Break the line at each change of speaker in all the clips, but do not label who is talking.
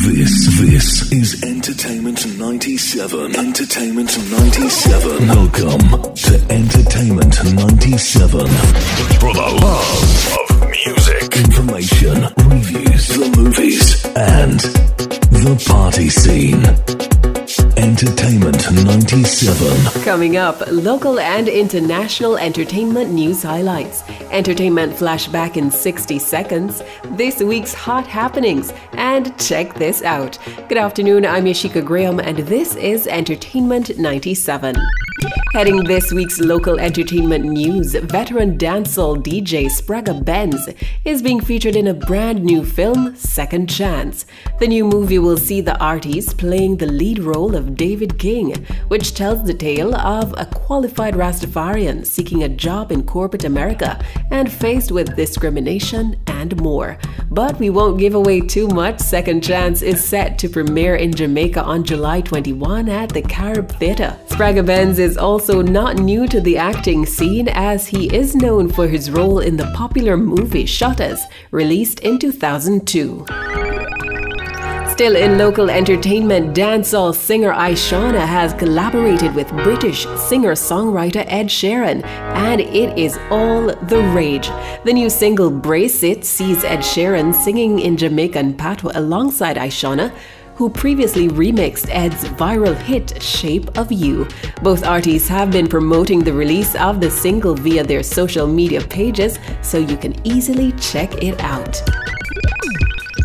This is Entertainment 97. Entertainment 97. Welcome to Entertainment 97. For the love of music, information, reviews, the movies, and the party scene. Entertainment 97.
Coming up, local and international entertainment news highlights, entertainment flashback in 60 seconds, this week's hot happenings, and check this out. Good afternoon, I'm Yashika Graham, and this is Entertainment 97. Heading this week's local entertainment news, veteran dancehall DJ Spragga Benz is being featured in a brand new film, Second Chance. The new movie will see the artiste playing the lead role of David King, which tells the tale of a qualified Rastafarian seeking a job in corporate America and faced with discrimination and more. But we won't give away too much. Second Chance is set to premiere in Jamaica on July 21 at the Carib Theatre. Spragga Benz is also not new to the acting scene, as he is known for his role in the popular movie Shottas, released in 2002. Still in local entertainment, dancehall singer Shottas has collaborated with British singer-songwriter Ed Sheeran, and it is all the rage. The new single Brace It sees Ed Sheeran singing in Jamaican patois alongside Shottas, who previously remixed Ed's viral hit Shape of You. Both artists have been promoting the release of the single via their social media pages, so you can easily check it out.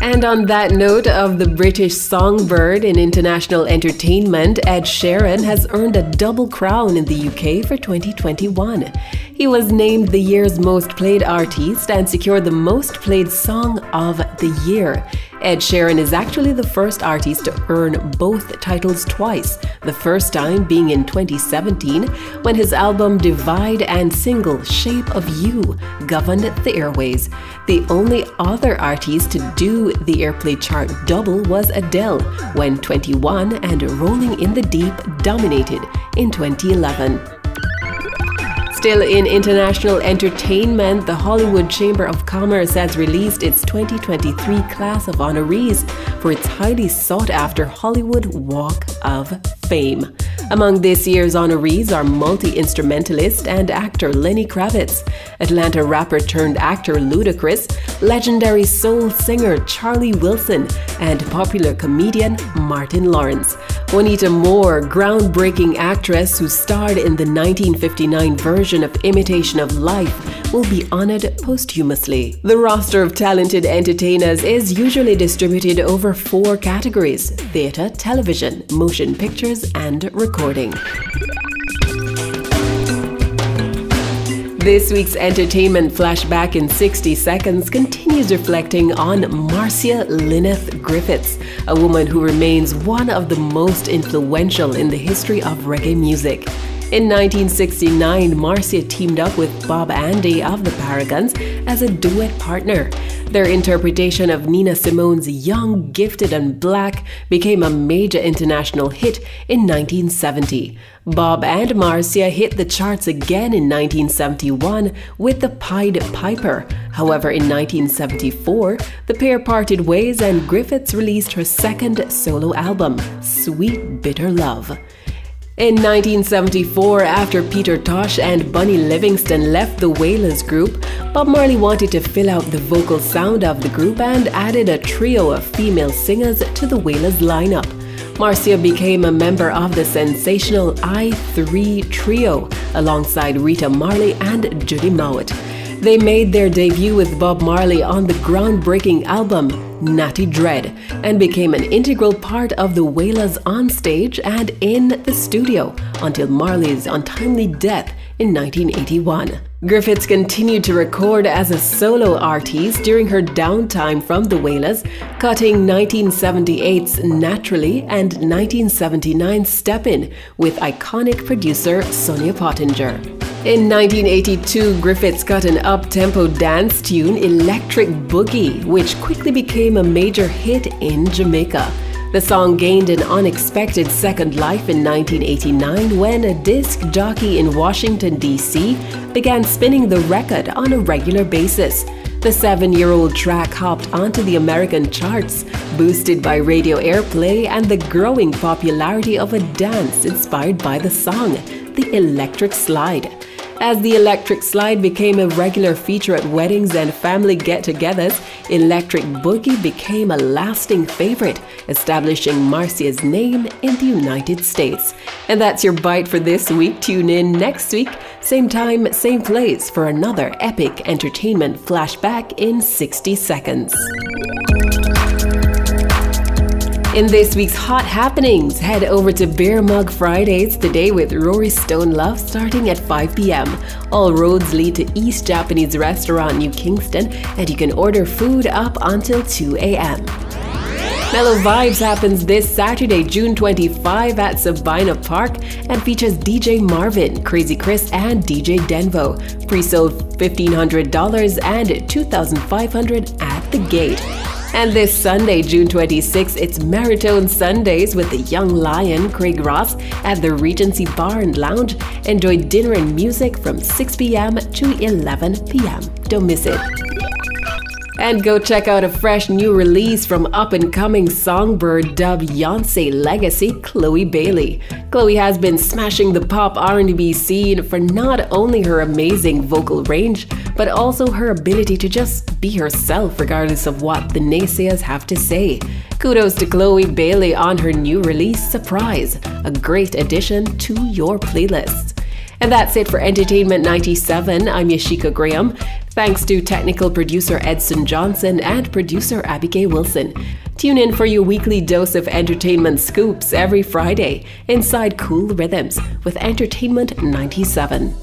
And on that note of the British songbird in international entertainment, Ed Sheeran has earned a double crown in the UK for 2021. He was named the year's most played artiste and secured the most played song of the year. Ed Sheeran is actually the first artist to earn both titles twice, the first time being in 2017 when his album Divide and single Shape of You governed the airwaves. The only other artist to do the airplay chart double was Adele, when 21 and Rolling in the Deep dominated in 2011. Still in international entertainment, the Hollywood Chamber of Commerce has released its 2023 class of honorees for its highly sought-after Hollywood Walk of Fame. Among this year's honorees are multi-instrumentalist and actor Lenny Kravitz, Atlanta rapper turned actor Ludacris, legendary soul singer Charlie Wilson, and popular comedian Martin Lawrence. Juanita Moore, groundbreaking actress who starred in the 1959 version of Imitation of Life, will be honored posthumously. The roster of talented entertainers is usually distributed over 4 categories: theater, television, motion pictures, and recording. This week's entertainment flashback in 60 seconds continues reflecting on Marcia Lyneth Griffiths, a woman who remains one of the most influential in the history of reggae music. In 1969, Marcia teamed up with Bob Andy of the Paragons as a duet partner. Their interpretation of Nina Simone's Young, Gifted and Black became a major international hit in 1970. Bob and Marcia hit the charts again in 1971 with the Pied Piper. However, in 1974, the pair parted ways and Griffiths released her second solo album, Sweet Bitter Love. In 1974, after Peter Tosh and Bunny Livingston left the Wailers group, Bob Marley wanted to fill out the vocal sound of the group and added a trio of female singers to the Wailers lineup. Marcia became a member of the sensational I3 trio alongside Rita Marley and Judy Mowat. They made their debut with Bob Marley on the groundbreaking album Natty Dread and became an integral part of the Wailers on stage and in the studio until Marley's untimely death in 1981. Griffiths continued to record as a solo artiste during her downtime from the Wailers, cutting 1978's Naturally and 1979's Step In with iconic producer Sonia Pottinger. In 1982, Griffiths cut an up-tempo dance tune, Electric Boogie, which quickly became a major hit in Jamaica. The song gained an unexpected second life in 1989 when a disc jockey in Washington, D.C. began spinning the record on a regular basis. The 7-year-old track hopped onto the American charts, boosted by radio airplay and the growing popularity of a dance inspired by the song, the electric slide. As the electric slide became a regular feature at weddings and family get-togethers, electric boogie became a lasting favorite, establishing Marcia's name in the United States. And that's your bite for this week. Tune in next week, same time, same place, for another epic entertainment flashback in 60 seconds. In this week's Hot Happenings, head over to Beer Mug Fridays today with Rory Stone Love starting at 5 p.m. All roads lead to East Japanese Restaurant, New Kingston, and you can order food up until 2 a.m. Mellow Vibes happens this Saturday, June 25 at Sabina Park and features DJ Marvin, Crazy Chris, and DJ Denvo. Pre-sold $1,500 and $2,500 at the gate. And this Sunday, June 26, it's Maritone Sundays with the Young Lion, Craig Ross, at the Regency Bar and Lounge. Enjoy dinner and music from 6 p.m. to 11 p.m. Don't miss it. And go check out a fresh new release from up-and-coming songbird dub Beyonce legacy, Chloe Bailey. Chloe has been smashing the pop R&B scene for not only her amazing vocal range, but also her ability to just be herself regardless of what the naysayers have to say. Kudos to Chloe Bailey on her new release, Surprise, a great addition to your playlist. And that's it for Entertainment 97. I'm Yashika Graham. Thanks to technical producer Edson Johnson and producer Abigail Wilson. Tune in for your weekly dose of entertainment scoops every Friday inside Cool Rhythms with Entertainment 97.